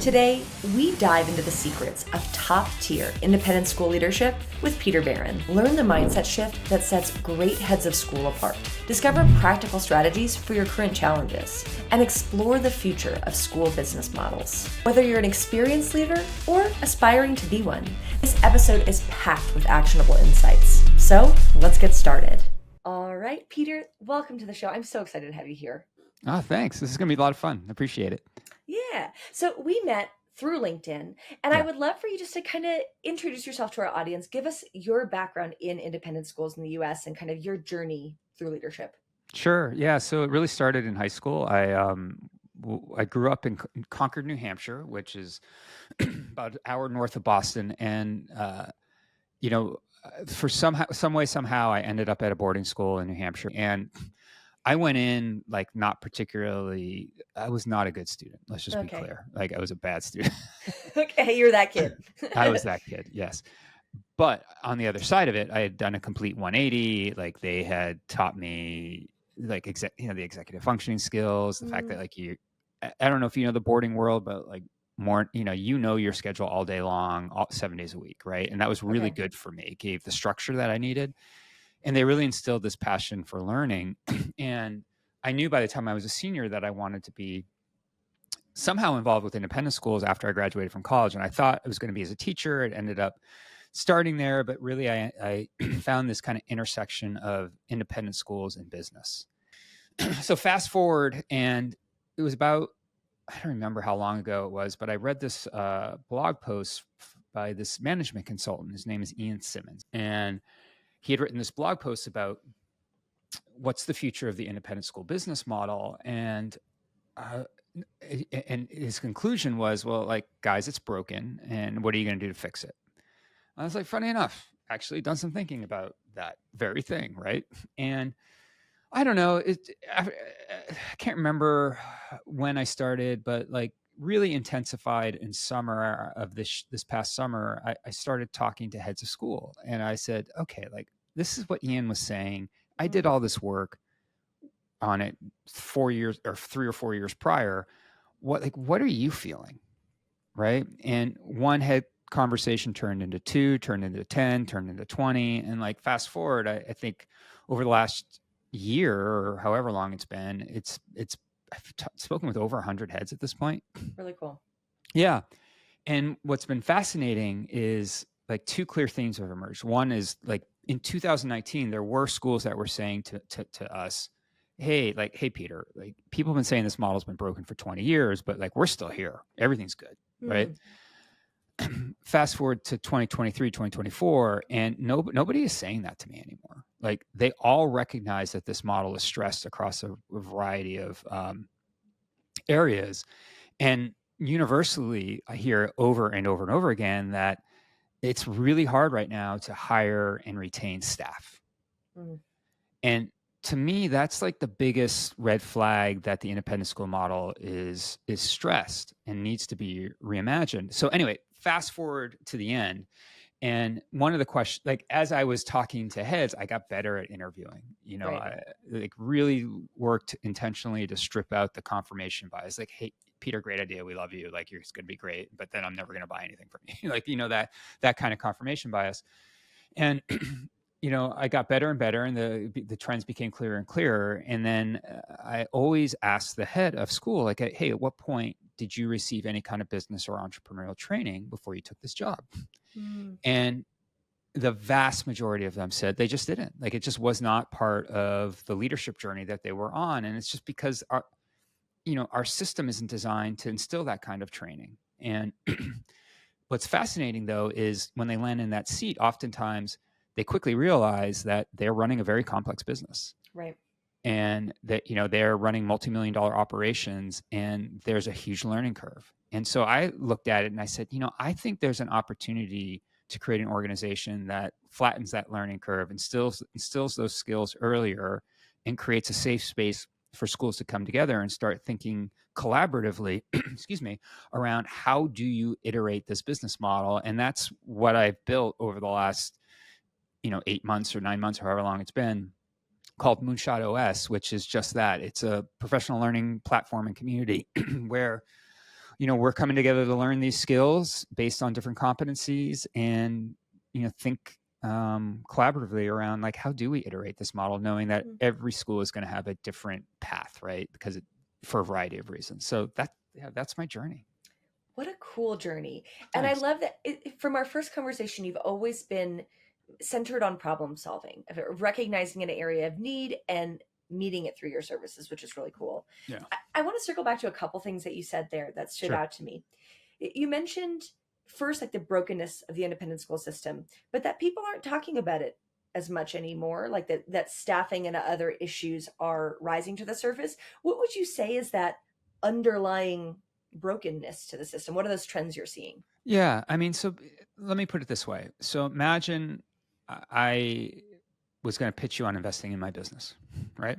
Today, we dive into the secrets of top-tier independent school leadership with Peter Barron. Learn the mindset shift that sets great heads of school apart. Discover practical strategies for your current challenges and explore the future of school business models. Whether you're an experienced leader or aspiring to be one, this episode is packed with actionable insights. So let's get started. All right, Peter, welcome to the show. I'm so excited to have you here. Oh, thanks. This is going to be a lot of fun. I appreciate it. Yeah. So we met through LinkedIn, and I would love for you just to kind of introduce yourself to our audience. Give us your background in independent schools in the US and kind of your journey through leadership. Sure. Yeah. So it really started in high school. I grew up in Concord, New Hampshire, which is about an hour north of Boston. And, for somehow, I ended up at a boarding school in New Hampshire. And I went in like I was not a good student. Let's just be clear. Like I was a bad student. Okay, you're that kid. I was that kid, yes. But on the other side of it, I had done a complete 180. Like they had taught me like the executive functioning skills, the fact that I don't know if you know the boarding world, but like more, your schedule all day long, 7 days a week, right? And that was really good for me. It gave the structure that I needed. And they really instilled this passion for learning. And I knew by the time I was a senior that I wanted to be somehow involved with independent schools after I graduated from college. And I thought it was going to be as a teacher. It ended up starting there. But really, I found this kind of intersection of independent schools and business. So fast forward, and it was about, I don't remember how long ago it was, but I read this blog post by this management consultant. His name is Ian Simmons. And he had written this blog post about what's the future of the independent school business model. And his conclusion was, well, like, guys, it's broken. And what are you going to do to fix it? I was like, funny enough, actually done some thinking about that very thing. Right. And I don't know, I can't remember when I started, but like really intensified in summer of this past summer. I started talking to heads of school and I said, okay, like this is what Ian was saying. I did all this work on it 4 years or 3 or 4 years prior. What are you feeling? Right. And one head conversation turned into 2, turned into 10, turned into 20. And like fast forward, I think over the last year or however long it's been, I've spoken with over 100 heads at this point. Really cool. Yeah. And what's been fascinating is like 2 clear themes have emerged. One is like in 2019, there were schools that were saying to us, hey, Peter, like people have been saying this model's been broken for 20 years, but like we're still here. Everything's good. Right. Fast forward to 2023, 2024, and nobody is saying that to me anymore. Like they all recognize that this model is stressed across a variety of areas. And universally, I hear over and over and over again that it's really hard right now to hire and retain staff. And to me, that's like the biggest red flag that the independent school model is stressed and needs to be reimagined. So anyway, fast forward to the end. And one of the questions, like as I was talking to heads, I got better at interviewing. I like really worked intentionally to strip out the confirmation bias. Like, hey, Peter, great idea. We love you. Like, you're going to be great, but then I'm never going to buy anything from you. Like, that kind of confirmation bias. And, I got better and better, and the trends became clearer and clearer. And then I always asked the head of school, like, hey, at what point did you receive any kind of business or entrepreneurial training before you took this job? And the vast majority of them said they just didn't. Like, it just was not part of the leadership journey that they were on. And it's just because our system isn't designed to instill that kind of training. And what's fascinating, though, is when they land in that seat, oftentimes they quickly realize that they're running a very complex business. Right. And that, they're running multi-million-dollar operations and there's a huge learning curve. And so I looked at it and I said, I think there's an opportunity to create an organization that flattens that learning curve, instills those skills earlier, and creates a safe space for schools to come together and start thinking collaboratively, around how do you iterate this business model. And that's what I've built over the last, 8 months or 9 months, however long it's been, called Moonshot OS, which is just that. It's a professional learning platform and community where we're coming together to learn these skills based on different competencies, and think collaboratively around like, how do we iterate this model, knowing that every school is going to have a different path, right? Because for a variety of reasons. So that's my journey. What a cool journey. And I Thanks. love that from our first conversation, you've always been centered on problem solving, of recognizing an area of need and meeting it through your services, which is really cool. Yeah. I want to circle back to a couple things that you said there that stood Sure. out to me. You mentioned first, like the brokenness of the independent school system, but that people aren't talking about it as much anymore, like that staffing and other issues are rising to the surface. What would you say is that underlying brokenness to the system? What are those trends you're seeing? Yeah. I mean, so let me put it this way. So imagine I was going to pitch you on investing in my business, right?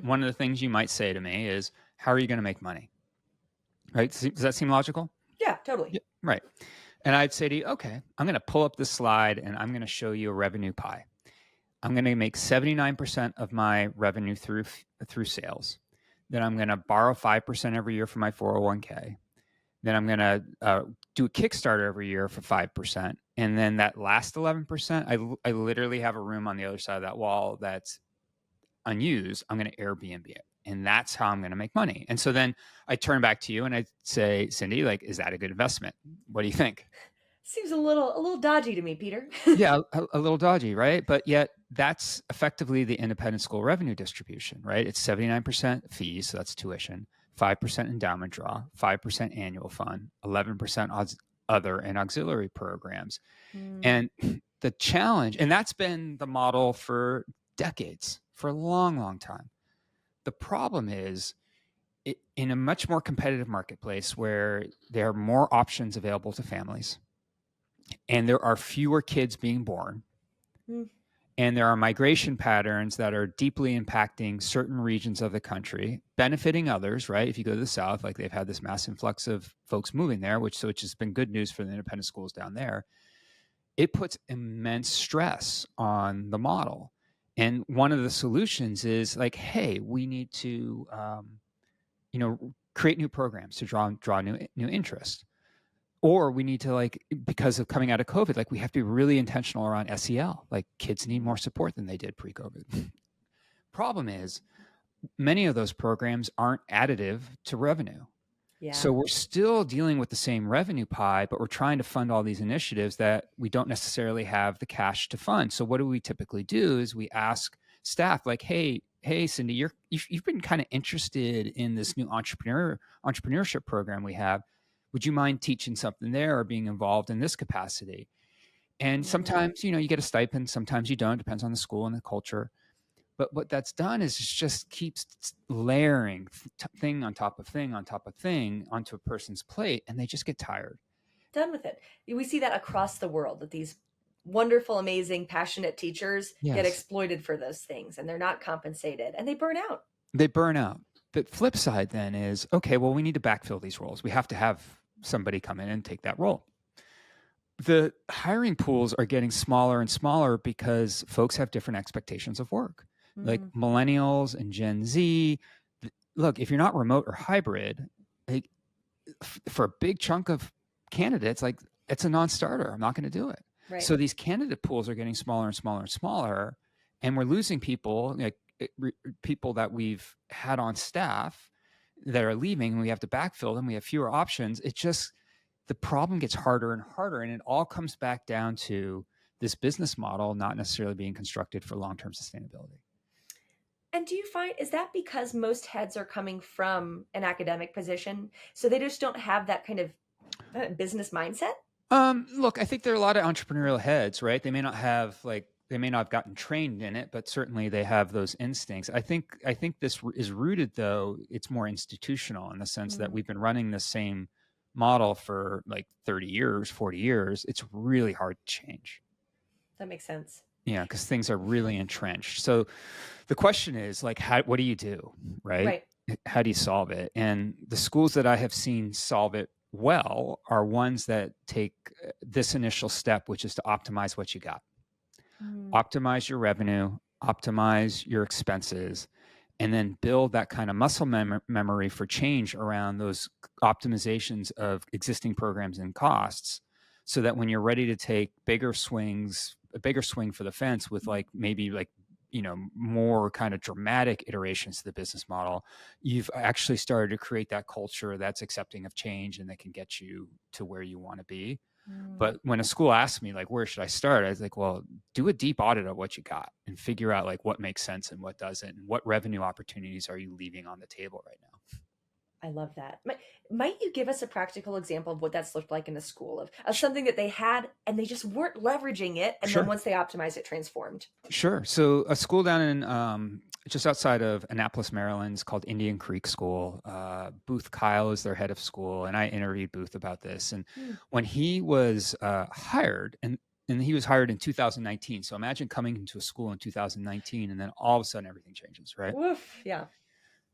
One of the things you might say to me is, how are you going to make money? Right? Does that seem logical? Yeah, totally. Yeah, right. And I'd say to you, okay, I'm going to pull up this slide and I'm going to show you a revenue pie. I'm going to make 79% of my revenue through sales. Then I'm going to borrow 5% every year for my 401k. Then I'm going to do a Kickstarter every year for 5%. And then that last 11%, I literally have a room on the other side of that wall that's unused. I'm going to Airbnb it. And that's how I'm going to make money. And so then I turn back to you and I say, Cindy, like, is that a good investment? What do you think? Seems a little dodgy to me, Peter. Yeah, a little dodgy, right? But yet that's effectively the independent school revenue distribution, right? It's 79% fees, so that's tuition, 5% endowment draw, 5% annual fund, 11% other and auxiliary programs. And the challenge, and that's been the model for decades, for a long, long time. The problem is, in a much more competitive marketplace where there are more options available to families and there are fewer kids being born, and there are migration patterns that are deeply impacting certain regions of the country, benefiting others, right? If you go to the South, like they've had this mass influx of folks moving there, which has been good news for the independent schools down there. It puts immense stress on the model. And one of the solutions is like, hey, we need to, create new programs to draw new interest. Or we need to, like, because of coming out of COVID, like we have to be really intentional around SEL. Like kids need more support than they did pre-COVID. Problem is, many of those programs aren't additive to revenue. Yeah. So we're still dealing with the same revenue pie, but we're trying to fund all these initiatives that we don't necessarily have the cash to fund. So what do we typically do is we ask staff like, hey, Cindy, you've been kind of interested in this new entrepreneurship program we have. Would you mind teaching something there or being involved in this capacity? And sometimes, you get a stipend, sometimes you don't, depends on the school and the culture. But what that's done is just keeps layering thing on top of thing on top of thing onto a person's plate, and they just get tired. Done with it. We see that across the world, that these wonderful, amazing, passionate teachers get exploited for those things, and they're not compensated, and they burn out. They burn out. The flip side then is, okay, well, we need to backfill these roles. We have to have somebody come in and take that role. The hiring pools are getting smaller and smaller because folks have different expectations of work. Like millennials and Gen Z, look, if you're not remote or hybrid, like, for a big chunk of candidates, like, it's a non-starter. I'm not going to do it. Right. So these candidate pools are getting smaller and smaller and smaller, and we're losing people, like people that we've had on staff that are leaving, and we have to backfill them. We have fewer options. It just, the problem gets harder and harder, and it all comes back down to this business model not necessarily being constructed for long-term sustainability. And do you find, is that because most heads are coming from an academic position, so they just don't have that kind of business mindset? Look, I think there are a lot of entrepreneurial heads, right? They may not have gotten trained in it, but certainly they have those instincts. I think this is rooted, though, it's more institutional in the sense that we've been running the same model for like 30 years, 40 years. It's really hard to change. That makes sense. Yeah, because things are really entrenched. So the question is, like, what do you do, right? How do you solve it? And the schools that I have seen solve it well are ones that take this initial step, which is to optimize what you got. Optimize your revenue, optimize your expenses, and then build that kind of muscle memory for change around those optimizations of existing programs and costs, so that when you're ready to take bigger swings, a bigger swing for the fence with like maybe like, more kind of dramatic iterations to the business model, you've actually started to create that culture that's accepting of change and that can get you to where you want to be. Mm. But when a school asks me like, where should I start? I was like, well, do a deep audit of what you got and figure out like what makes sense and what doesn't, and what revenue opportunities are you leaving on the table right now. I love that. Might you give us a practical example of what that's looked like in a school of something that they had and they just weren't leveraging it, and then Sure. once they optimized it, transformed? Sure. So a school down in just outside of Annapolis, Maryland, is called Indian Creek School. Booth Kyle is their head of school, and I interviewed Booth about this. And Hmm. when he was hired, and he was hired in 2019. So imagine coming into a school in 2019, and then all of a sudden everything changes, right? Woof. Yeah.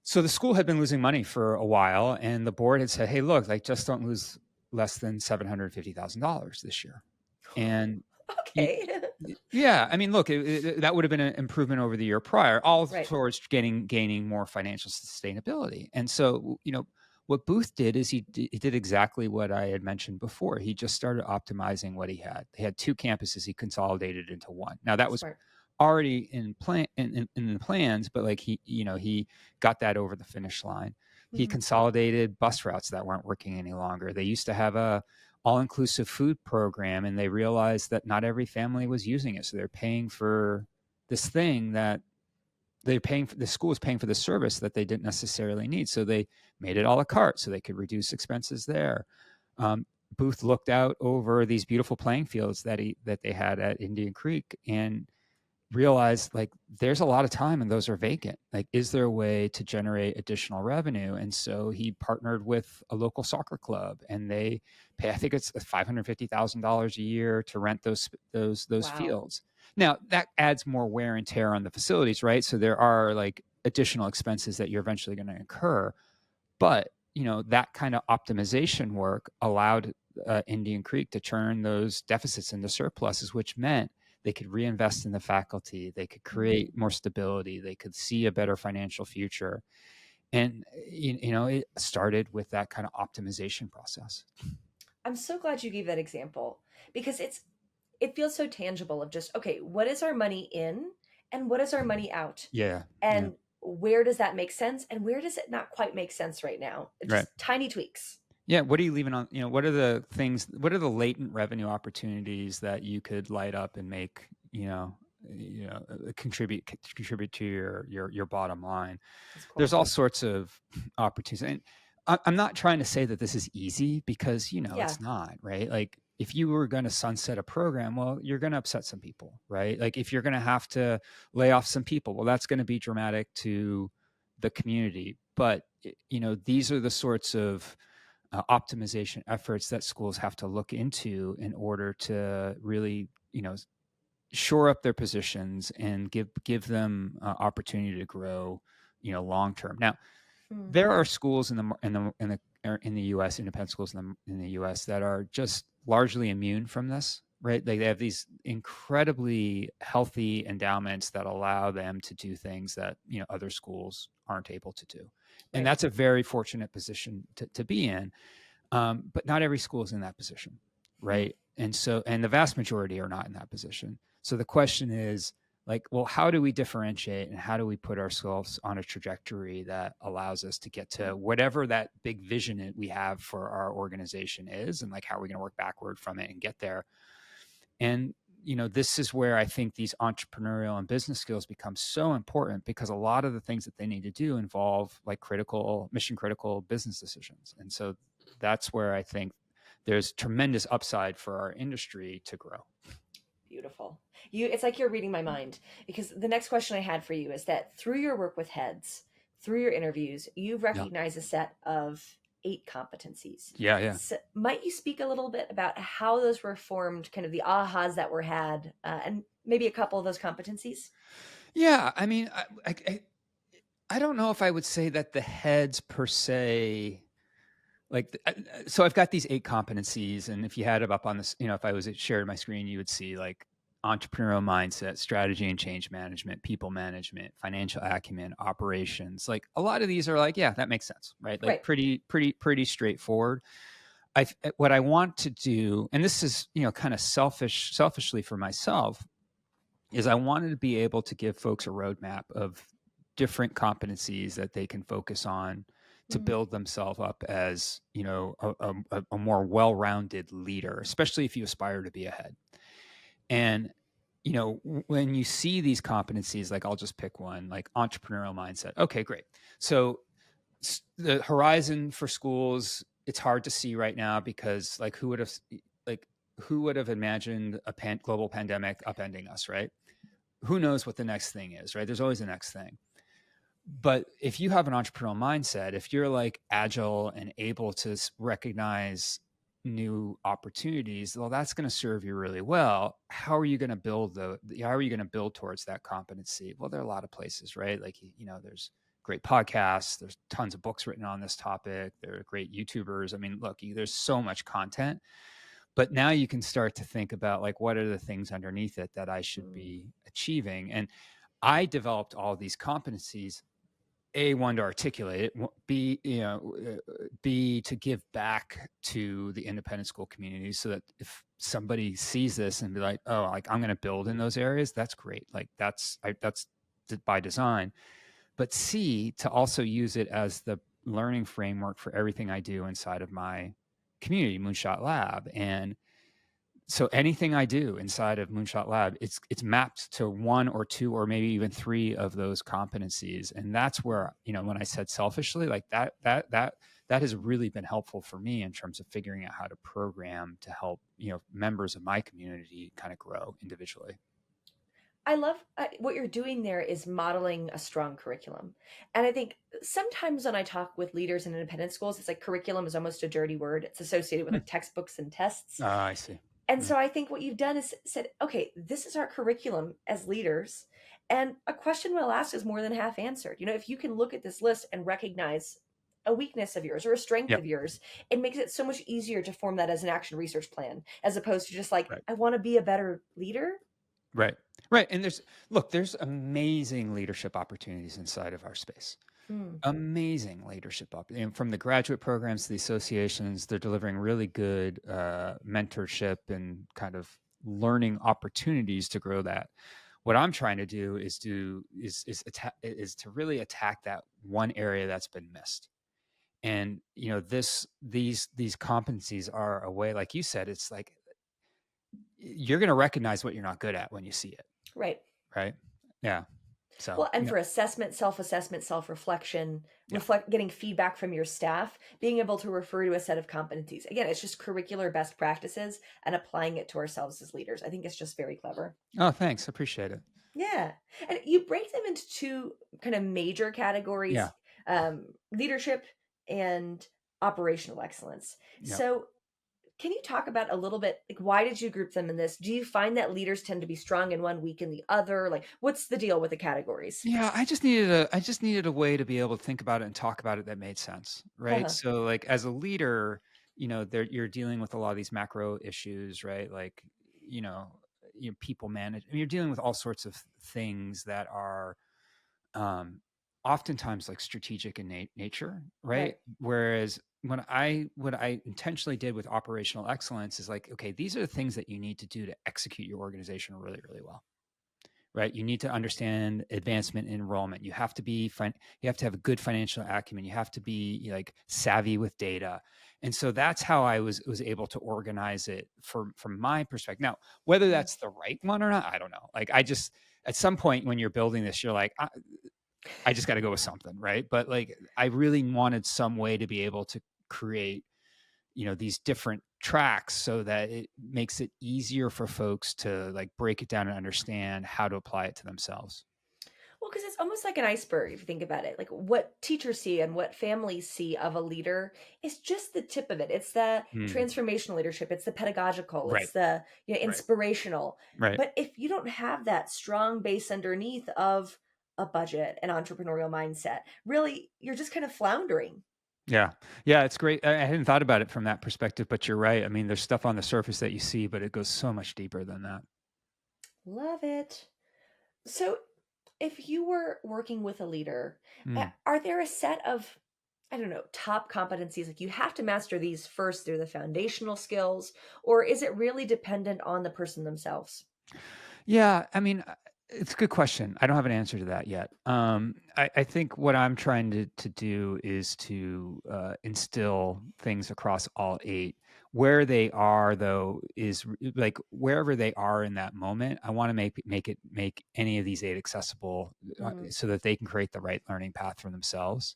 So the school had been losing money for a while, and the board had said, "Hey, look, like just don't lose less than $750,000 this year." And Okay. yeah, I mean, look, that would have been an improvement over the year prior, all Right. towards gaining more financial sustainability. And so, what Booth did is he did exactly what I had mentioned before. He just started optimizing what he had. He had two campuses. He consolidated into one. Now that was Smart. already in the plans, but like he got that over the finish line. He Mhm. consolidated bus routes that weren't working any longer. They used to have a all-inclusive food program, and they realized that not every family was using it, so they're paying for this thing that they're paying for. The school is paying for the service that they didn't necessarily need, so they made it a la carte so they could reduce expenses there. um, Booth looked out over these beautiful playing fields that they had at Indian Creek and realized like there's a lot of time and those are vacant. Like, is there a way to generate additional revenue? And so he partnered with a local soccer club, and they pay, I think it's $550,000 a year to rent those Wow. fields. Now that adds more wear and tear on the facilities, right? So there are like additional expenses that you're eventually going to incur, but that kind of optimization work allowed Indian Creek to turn those deficits into surpluses, which meant they could reinvest in the faculty, they could Mm. create more stability, they could see a better financial future. And it started with that kind of optimization process. I'm so glad you gave that example because it feels so tangible of just, okay, what is our money in and what is our money out? Yeah. Yeah. And where does that make sense and where does it not quite make sense right now? Right. Just tiny tweaks. Yeah. What are you leaving on? What are the things, what are the latent revenue opportunities that you could light up and make, contribute to your bottom line? That's There's cool. all sorts of opportunities. And I'm not trying to say that this is easy, because, Yeah. it's not, right? Like, if you were going to sunset a program, well, you're going to upset some people, right? Like, if you're going to have to lay off some people, well, that's going to be dramatic to the community. But, these are the sorts of optimization efforts that schools have to look into in order to really, shore up their positions and give them opportunity to grow, long term. Now, Hmm. there are schools in the U.S., independent schools in the U.S. that are just largely immune from this, right? They have these incredibly healthy endowments that allow them to do things that other schools aren't able to do, and Right. that's a very fortunate position to be in. But not every school is in that position, Hmm. right? And the vast majority are not in that position. So the question is, like, well, how do we differentiate and how do we put ourselves on a trajectory that allows us to get to whatever that big vision we have for our organization is, and like how are we going to work backward from it and get there? And this is where I think these entrepreneurial and business skills become so important, because a lot of the things that they need to do involve like mission critical business decisions. And so that's where I think there's tremendous upside for our industry to grow. Beautiful. It's like you're reading my mind because the next question I had for you is that through your work with heads, through your interviews, you've Yeah. recognized a set of 8 competencies. Yeah. Yeah. So might you speak a little bit about how those were formed, kind of the ahas that were had, and maybe a couple of those competencies? Yeah. I mean, I don't know if I would say that the heads per se, like, so I've got these 8 competencies, and if you had it up on this, if I was shared my screen, you would see like entrepreneurial mindset, strategy and change management, people management, financial acumen, operations. Like a lot of these are like, yeah, that makes sense, right? Like Right. pretty straightforward. What I want to do, and this is, kind of selfishly for myself, is I wanted to be able to give folks a roadmap of different competencies that they can focus on to Mhm. build themselves up as, a more well-rounded leader, especially if you aspire to be ahead. And, when you see these competencies, like I'll just pick one, like entrepreneurial mindset. Okay, great. So the horizon for schools, it's hard to see right now because like like who would have imagined a global pandemic upending us, right? Who knows what the next thing is, right? There's always the next thing. But if you have an entrepreneurial mindset, if you're like agile and able to recognize new opportunities, well, that's going to serve you really well. How are you going to how are you going to build towards that competency? Well, there are a lot of places, right? Like, there's great podcasts, there's tons of books written on this topic. There are great YouTubers. I mean, look, there's so much content, but now you can start to think about like, what are the things underneath it that I should Mm. be achieving? And I developed all these competencies, one to articulate it, b to give back to the independent school community, so that if somebody sees this and be like, oh, like I'm going to build in those areas, that's great. Like that's by design. But c, to also use it as the learning framework for everything I do inside of my community, Moonshot Lab. And so anything I do inside of Moonshot Lab, it's mapped to one or two or maybe even three of those competencies. And that's where, when I said selfishly, like that has really been helpful for me in terms of figuring out how to program to help, members of my community kind of grow individually. I love what you're doing there is modeling a strong curriculum. And I think sometimes when I talk with leaders in independent schools, it's like curriculum is almost a dirty word. It's associated with Hmm. like textbooks and tests. I see. And Hmm. so I think what you've done is said, okay, this is our curriculum as leaders. And a question well asked is more than half answered. If you can look at this list and recognize a weakness of yours or a strength Yep. of yours, it makes it so much easier to form that as an action research plan, as opposed to just like, Right. I want to be a better leader. Right. Right. And there's amazing leadership opportunities inside of our space. Mm, Amazing and from the graduate programs to the associations, they're delivering really good mentorship and kind of learning opportunities to grow that. What I'm trying to do is to really attack that one area that's been missed. And these competencies are a way, like you said, it's like you're going to recognize what you're not good at when you see it, right. right? Yeah. So Well, and for assessment, self-reflection, yeah. getting feedback from your staff, being able to refer to a set of competencies. Again, it's just curricular best practices and applying it to ourselves as leaders. I think it's just very clever. Oh, thanks. Appreciate it. Yeah. And you break them into two kind of major Yeah. categories, leadership and operational excellence. Yeah. So can you talk about a little bit, like, why did you group them in this? Do you find that leaders tend to be strong in one, weak in the other? Like, what's the deal with the categories? Yeah, I just needed a way to be able to think about it and talk about it that made sense, right? Uh-huh. So like as a leader, you're dealing with a lot of these macro issues, right? Like, you know, people manage. I mean, you're dealing with all sorts of things that are um oftentimes like strategic in nature, right? Right. Whereas what I intentionally did with operational excellence is like, okay, these are the things that you need to do to execute your organization really, really well, right? You need to understand advancement in enrollment. You have to you have to have a good financial acumen. You have to be like savvy with data. And so that's how I was able to organize it from my perspective. Now, whether Mm. that's the right one or not, I don't know. Like I just at some point when you're building this, you're like, I just got to go with something, right? But like I really wanted some way to be able to create these different tracks so that it makes it easier for folks to like break it down and understand how to apply it to themselves. Well, because it's almost like an iceberg if you think about it. Like what teachers see and what families see of a leader is just the tip of it. It's the Mm, transformational leadership, it's the pedagogical, right, it's the right, inspirational. right. But if you don't have that strong base underneath of a budget, an entrepreneurial mindset, really you're just kind of floundering. Yeah, yeah, it's great. I hadn't thought about it from that perspective, but you're right. I mean, there's stuff on the surface that you see, but it goes so much deeper than that. Love it. So, if you were working with a leader, Mm. are there a set of, I don't know, top competencies? Like you have to master these first through the foundational skills, or is it really dependent on the person themselves? Yeah, I mean, it's a good question. I don't have an answer to that yet. I think what I'm trying to do is to instill things across all eight. Where they are, though, is like wherever they are in that moment. I want to make any of these eight accessible Mm, so that they can create the right learning path for themselves.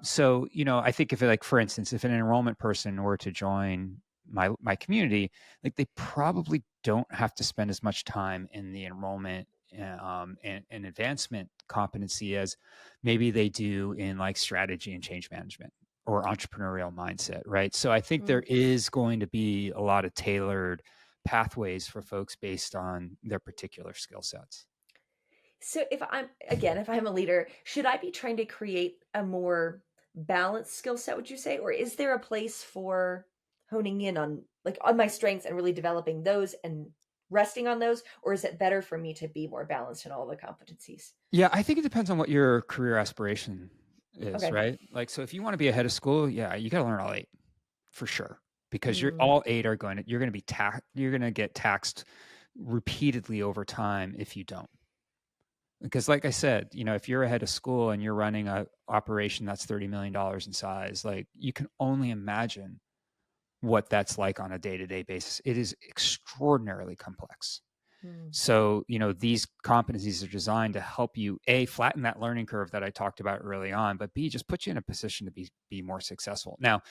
So, I think if like, for instance, if an enrollment person were to join my community, like they probably don't have to spend as much time in the enrollment and advancement competency as maybe they do in like strategy and change management or entrepreneurial mindset, right? So I think there mm. is going to be a lot of tailored pathways for folks based on their particular skill sets. So if I'm a leader, should I be trying to create a more balanced skill set, would you say? Or is there a place for honing in on like on my strengths and really developing those and resting on those? Or is it better for me to be more balanced in all the competencies? Yeah, I think it depends on what your career aspiration is, Okay. right? Like, so if you want to be ahead of school, yeah, you got to learn all eight for sure, because you're Mm, all eight are going to you're going to be you're going to get taxed repeatedly over time if you don't. Because, like I said, if you're ahead of school and you're running a operation that's $30 million in size, like you can only imagine what that's like on a day to day basis. It is extraordinarily complex. mm, So, these competencies are designed to help you A, flatten that learning curve that I talked about early on, but B, just put you in a position to be more successful. Now,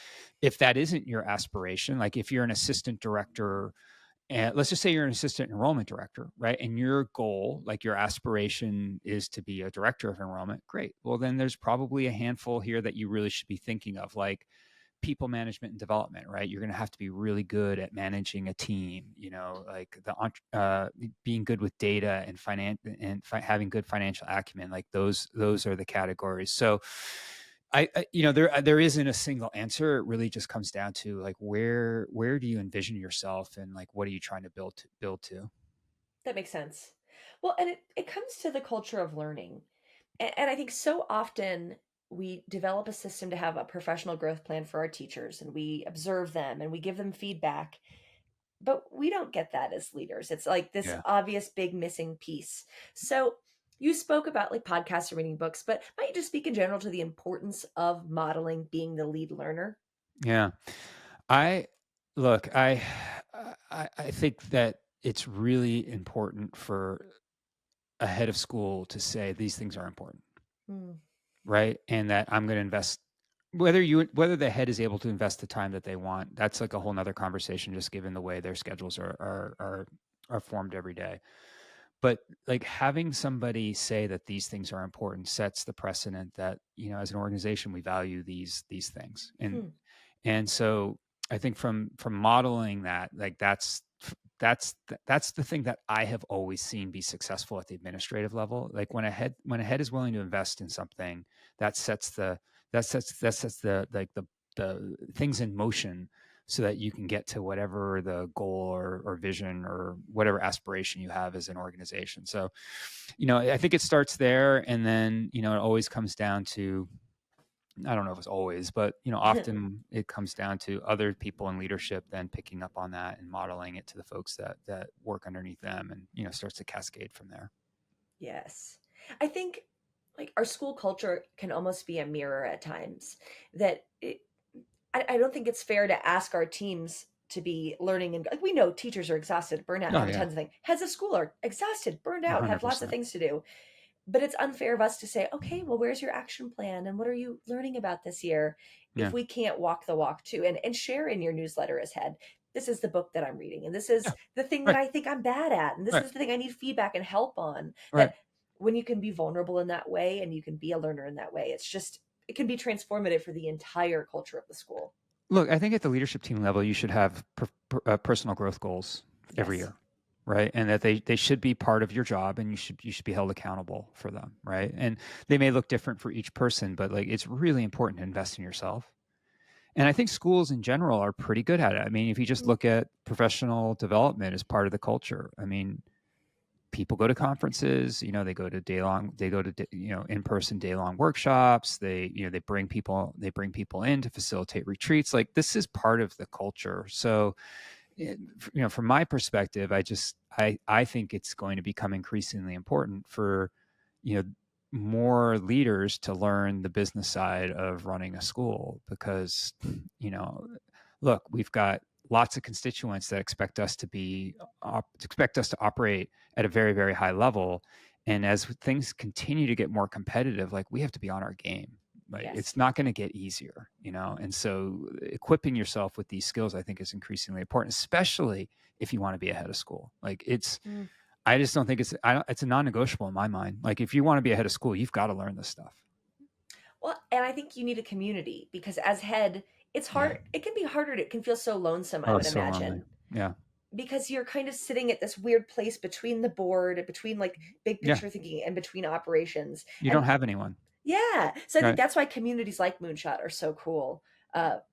if that isn't your aspiration, like if you're an assistant director, and let's just say you're an assistant enrollment director, right? And your goal, like your aspiration is to be a director of enrollment, great. Well, then there's probably a handful here that you really should be thinking of, like people management and development, right? You're going to have to be really good at managing a team, like being good with data and having good financial acumen. Like those are the categories. So there isn't a single answer. It really just comes down to like where do you envision yourself and like what are you trying to build to? that makes sense. Well, and it comes to the culture of learning. And I think so often we develop a system to have a professional growth plan for our teachers and we observe them and we give them feedback. But we don't get that as leaders. It's like this Yeah. obvious big missing piece. So you spoke about like podcasts and reading books, but might you just speak in general to the importance of modeling being the lead learner? Yeah. I look, I think that it's really important for a head of school to say these things are important, Hmm. right? And that I'm going to invest whether the head is able to invest the time that they want. That's like a whole nother conversation, just given the way their schedules are formed every day. But like having somebody say that these things are important sets the precedent that as an organization we value these things, Hmm. and so I think from modeling that, like that's the thing that I have always seen be successful at the administrative level. Like when a head is willing to invest in something, that sets the that sets the like the things in motion so that you can get to whatever the goal or vision or whatever aspiration you have as an organization. So, I think it starts there, and then it always comes down to, I don't know if it's always, but often it comes down to other people in leadership then picking up on that and modeling it to the folks that work underneath them, and starts to cascade from there. Yes. I think like our school culture can almost be a mirror at times that I don't think it's fair to ask our teams to be learning and like we know teachers are exhausted, burned out, Oh have yeah, tons of things. Heads of school are exhausted, burned out, have lots of 100%. things to do. But it's unfair of us to say, okay, well, where's your action plan and what are you learning about this year if Yeah, we can't walk the walk too and share in your newsletter as head. This is the book that I'm reading, and this is yeah, the thing that right, I think I'm bad at, and this right, is the thing I need feedback and help on. right. That when you can be vulnerable in that way and you can be a learner in that way, it's just it can be transformative for the entire culture of the school. Look, I think at the leadership team level, you should have personal growth goals every Yes. year, right? And that they should be part of your job, and you should be held accountable for them, right? And they may look different for each person, but like it's really important to invest in yourself. And I think schools in general are pretty good at it. I mean, if you just Mm, look at professional development as part of the culture, I mean, people go to conferences, they go to in-person day-long workshops. They bring people in to facilitate retreats. Like, this is part of the culture. So, from my perspective, I think it's going to become increasingly important for, more leaders to learn the business side of running a school, because, look, we've got lots of constituents that expect us to operate at a very, very high level. And as things continue to get more competitive, like, we have to be on our game. Like, Yes. it's not going to get easier, and so equipping yourself with these skills, I think, is increasingly important, especially if you want to be ahead of school. Like, I just don't think it's a non-negotiable in my mind. Like, if you want to be ahead of school, you've got to learn this stuff. Well, and I think you need a community, because as head, it's hard. Yeah. It can be harder. It can feel so lonesome, I Oh, would it's so lonely. imagine, Yeah. because you're kind of sitting at this weird place between the board, between like big Yeah. picture thinking and between operations. You And don't have anyone. yeah, so I think Right. that's why communities like Moonshot are so cool,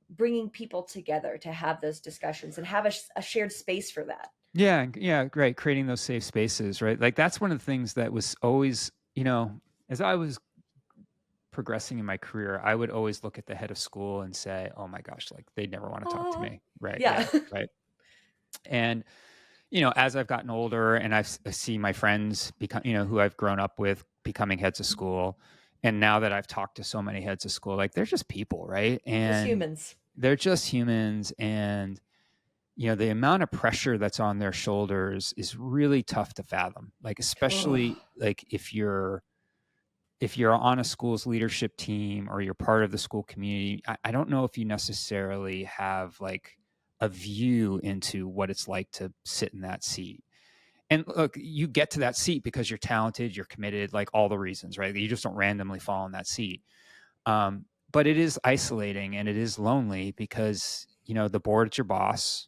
bringing people together to have those discussions and have a shared space for that. Yeah. Yeah. Great. Creating those safe spaces, right? Like, that's one of the things that was always, as I was progressing in my career, I would always look at the head of school and say, oh my gosh, like, they'd never want to talk to Oh, me. Right. yeah. Yeah. Right. And, as I've gotten older and I see my friends become, who I've grown up with, becoming heads of school. And now that I've talked to so many heads of school, like, they're just people, right? Just And humans. they're just humans. And, the amount of pressure that's on their shoulders is really tough to fathom. Like, especially Ugh. like if you're on a school's leadership team or you're part of the school community, I don't know if you necessarily have like a view into what it's like to sit in that seat. And look, you get to that seat because you're talented, you're committed, like all the reasons, right? You just don't randomly fall in that seat. But it is isolating and it is lonely because, the board's your boss,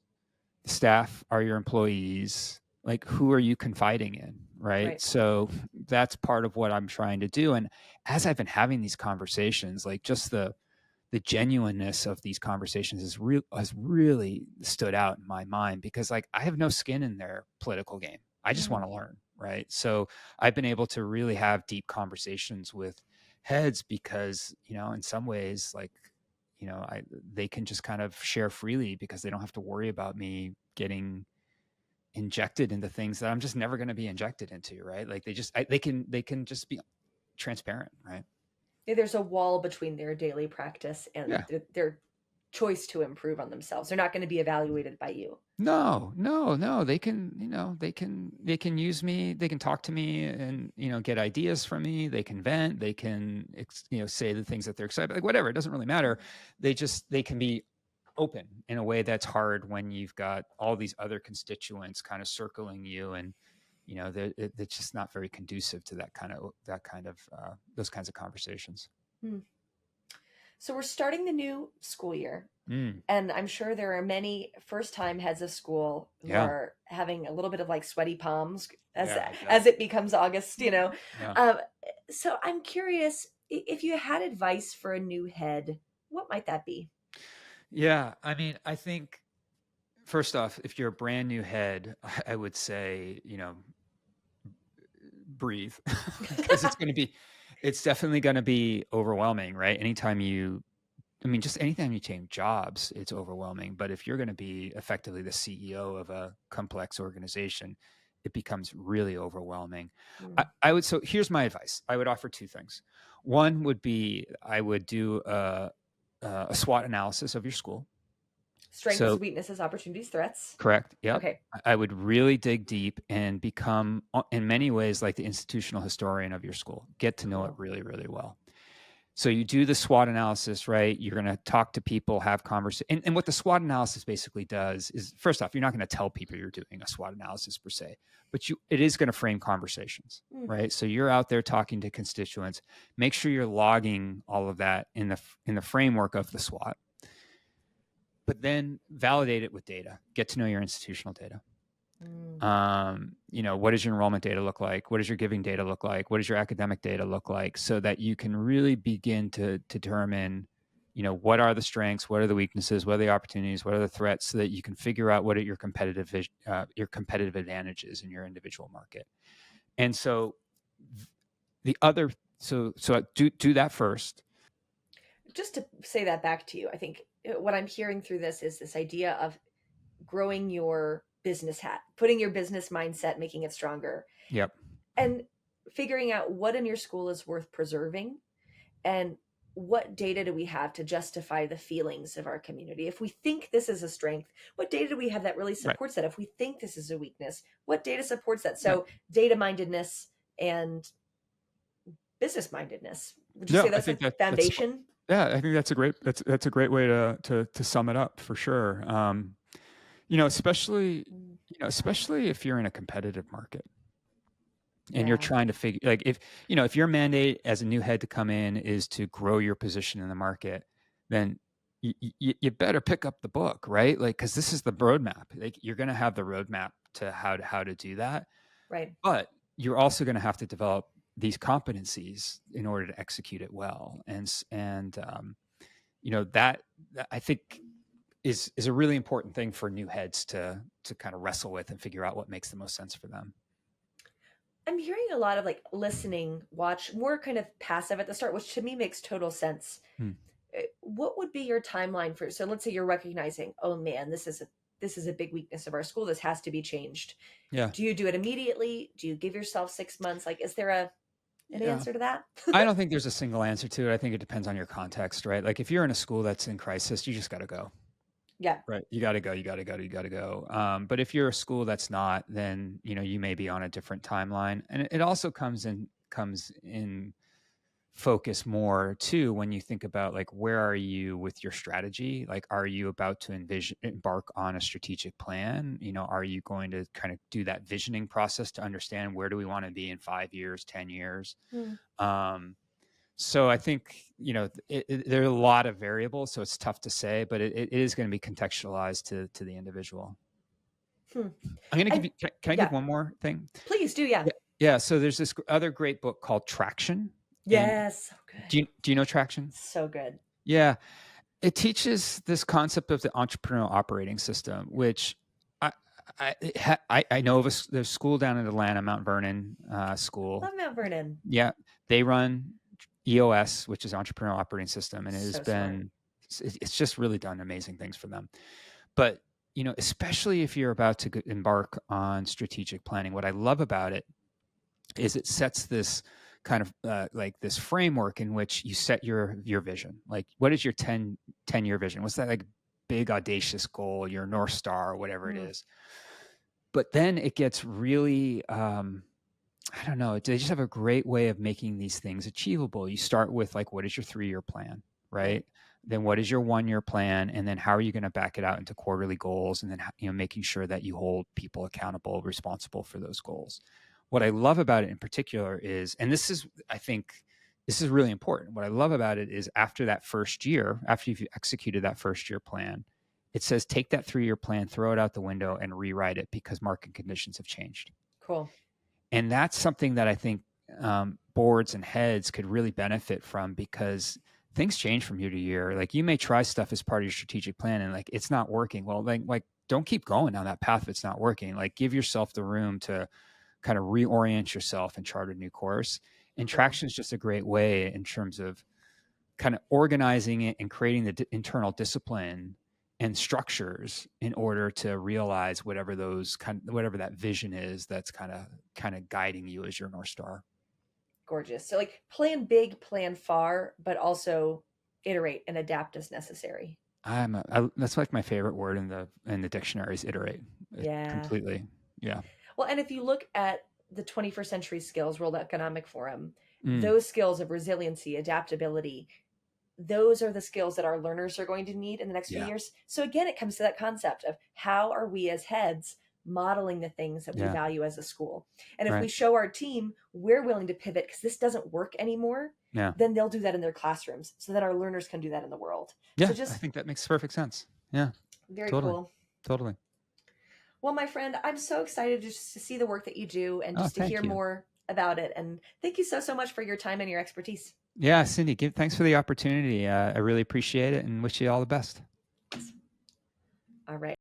the staff are your employees. Like, who are you confiding in? Right. Right. So that's part of what I'm trying to do. And as I've been having these conversations, like, just the genuineness of these conversations has really stood out in my mind, because, like, I have no skin in their political game. I just want to learn. Right. So I've been able to really have deep conversations with heads because, in some ways, like, they can just kind of share freely because they don't have to worry about me getting injected into things that I'm just never going to be injected into. Right. Like, they can just be transparent. Right. There's a wall between their daily practice and Yeah. their choice to improve on themselves. They're not going to be evaluated by you. No. They can, they can use me. They can talk to me and, get ideas from me. They can vent. They can, say the things that they're excited about, like, whatever. It doesn't really matter. They can be open in a way that's hard when you've got all these other constituents kind of circling you, and, it's just not very conducive to those kinds of conversations. So we're starting the new school year. Mm. And I'm sure there are many first-time heads of school who are having a little bit of like sweaty palms as it becomes August, Yeah. So I'm curious, if you had advice for a new head, what might that be? Yeah. I mean, I think, first off, if you're a brand new head, I would say, breathe, because it's definitely going to be overwhelming, right? Just anytime you change jobs, it's overwhelming. But if you're going to be effectively the CEO of a complex organization, it becomes really overwhelming. So here's my advice. I would offer two things. One would be, I would do a SWOT analysis of your school. Strengths, weaknesses, opportunities, threats. Correct. Yeah. Okay. I would really dig deep and become, in many ways, like the institutional historian of your school. Get to know it really, really well. So you do the SWOT analysis, right? You're going to talk to people, have conversations. And what the SWOT analysis basically does is, first off, you're not going to tell people you're doing a SWOT analysis per se, but it is going to frame conversations, right? So you're out there talking to constituents. Make sure you're logging all of that in the framework of the SWOT. But then validate it with data. Get to know your institutional data. What does your enrollment data look like? What does your giving data look like? What does your academic data look like? So that you can really begin to determine what are the strengths, what are the weaknesses, what are the opportunities, what are the threats, so that you can figure out what are your competitive advantages in your individual market. And so the other, so do that first. Just to say that back to you, I think what I'm hearing through this is this idea of growing your business hat, putting your business mindset, making it stronger, Yep. and figuring out what in your school is worth preserving, and what data do we have to justify the feelings of our community. If we think this is a strength, what data do we have that really Right. supports that? If we think this is a weakness, what data supports that? Right. So data mindedness and business mindedness, would you say No, I that's a think that's foundation? yeah, I think that's a great way to sum it up, for sure. Especially especially if you're in a competitive market and you're Yeah. trying to figure, like, if your mandate as a new head to come in is to grow your position in the market, then you better pick up the book, right? Like, because this is the roadmap. Like, you're going to have the roadmap to how to do that, Right. but you're also going to have to develop these competencies in order to execute it well. That I think is a really important thing for new heads to kind of wrestle with and figure out what makes the most sense for them. I'm hearing a lot of like listening, watch, more kind of passive at the start, which to me makes total sense. Hmm. What would be your timeline for, so let's say you're recognizing, oh man, this is a big weakness of our school. This has to be changed. Yeah. Do you do it immediately? Do you give yourself 6 months? Like, is there an Yeah. answer to that? I don't think there's a single answer to it. I think it depends on your context, right? Like, if you're in a school that's in crisis, you just got to go. Yeah. Right. You got to go. You got to go. You got to go. But if you're a school that's not, then you may be on a different timeline, and it also comes in focus more too when you think about, like, where are you with your strategy? Like, are you about to embark on a strategic plan? Are you going to kind of do that visioning process to understand where do we want to be in 5 years, 10 years? Hmm. So I think, there are a lot of variables, so it's tough to say, but it is going to be contextualized to the individual. Hmm. I'm going to give I you, can I give Yeah, one more thing? please do. Yeah. Yeah. Yeah. So there's this other great book called Traction. And Yes. So good. do you know Traction? So good. Yeah. It teaches this concept of the entrepreneurial operating system, which I, I know of there's a school down in Atlanta, Mount Vernon School. Love Mount Vernon. Yeah. They run EOS, which is Entrepreneurial Operating System, and So smart. it's just really done amazing things for them. But especially if you're about to embark on strategic planning, what I love about it is it sets this kind of like this framework in which you set your vision. Like, what is your 10-year vision? What's that, like, big audacious goal, your North Star, or whatever it Hmm. is? But then it gets really I don't know. They just have a great way of making these things achievable. You start with, like, what is your 3-year plan, Right. right? Then what is your 1-year plan? And then how are you going to back it out into quarterly goals? And then, making sure that you hold people accountable, responsible for those goals. What I love about it in particular is, and I think this is really important. What I love about it is, after that first year, after you've executed that first year plan, it says, take that 3-year plan, throw it out the window, and rewrite it because market conditions have changed. Cool. And that's something that I think boards and heads could really benefit from, because things change from year to year. Like, you may try stuff as part of your strategic plan and, like, it's not working. Well, like don't keep going down that path if it's not working. Like, give yourself the room to kind of reorient yourself and chart a new course. And Cool. Traction is just a great way in terms of kind of organizing it and creating the internal discipline and structures in order to realize whatever that vision is that's kind of guiding you as your North Star. Gorgeous. So like, plan big, plan far, but also iterate and adapt as necessary. That's like my favorite word in the dictionary is iterate. Yeah. Completely. Yeah. Well, and if you look at the 21st Century Skills World Economic Forum, Mm, those skills of resiliency, adaptability, those are the skills that our learners are going to need in the next few yeah. years. So again, it comes to that concept of, how are we as heads modeling the things that we Yeah. value as a school? And if we Right. show our team we're willing to pivot because this doesn't work anymore, Yeah. then they'll do that in their classrooms so that our learners can do that in the world. So Yeah. I just think that makes perfect sense. Yeah. very Totally. cool. Totally. Well, my friend, I'm so excited just to see the work that you do and Oh, just to hear thank you. more about it. And thank you so, so much for your time and your expertise. Yeah, Cindy, thanks for the opportunity. I really appreciate it and wish you all the best. All right.